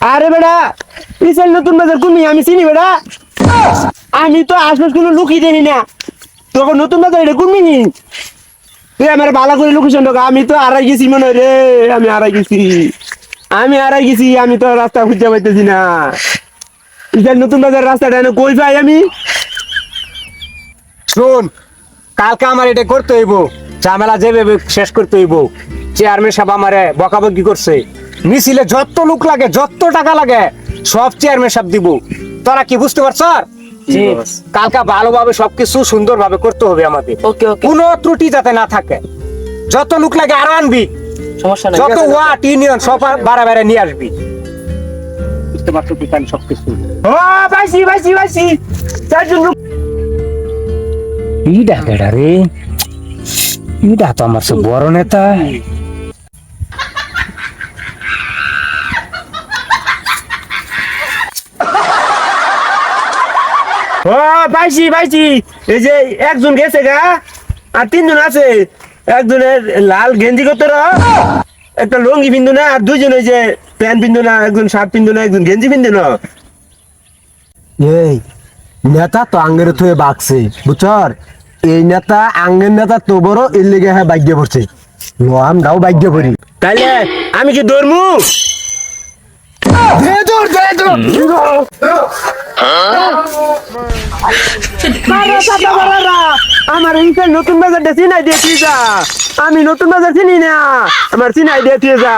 আরে বেটা ইসেল নতুন বাজার কোনমি আমি চিনি বেটা আমি তো আশপাশ কোনো লুকিয়ে দেখি না তখন নতুন বাজার এটা কোনমি তুই আমার ভালো করে লোকেশন ঢোকা আমি তো আড়াই গেছি মনে হয় রে আমি আড়াই গেছি আমি তো রাস্তা খুঁজে পাইতেছি না ইসেল নতুন বাজার রাস্তাটা এনে কই পাই আমি শোন কালকে আমার এটা করতে হইব ঝামেলা যেভাবে শেষ করতে হইব চেয়ারম্যান সাহেব আমারে বকাবকি করছে মিছিলে যত লোক লাগে যত টাকা লাগে সব চেয়ারম্যান সাহেব দিব তোরা কি বুঝতে পারছ জি কালকে ভালোভাবে সবকিছু সুন্দরভাবে করতে হবে আমাদের ওকে ওকে কোনো ত্রুটি যাতে না থাকে যত লোক লাগে আরো আনবি সমস্যা নাই যত ওয়ার্ড ইউনিয়ন সব বাড়া নিয়ে আসবি বুঝতে পারছো তুই তাহলে সবকিছু ও পাইছি চারজন লোক ইডা কেডা রে ইডা তো আমার সব বড় নেতা ও পাইছি এই যে একজন গেছে গা আর তিনজন আছে একজনের লাল গেঞ্জি করতে একটা লুঙ্গি বিন্দু না আর দুইজন ওই যে প্যান্ট বিন্দু না একজন শার্ট বিন্দু না একজন গেঞ্জি বিন্দু না এই নেতা তো আঙ্গের থুয়ে বাগছে বুঝছর এই নেতা আঙ্গের নেতা তো বড় এর লেগে হ্যাঁ ভাগ্য পড়ছে আমরাও ভাগ্য পড়ি তাইলে আমি কি ধরমু আমার ইনকার নতুন বাজারটা চিনাই দিয়ে যা আমি নতুন বাজার চিনি না আমার চিনাই দিয়ে যা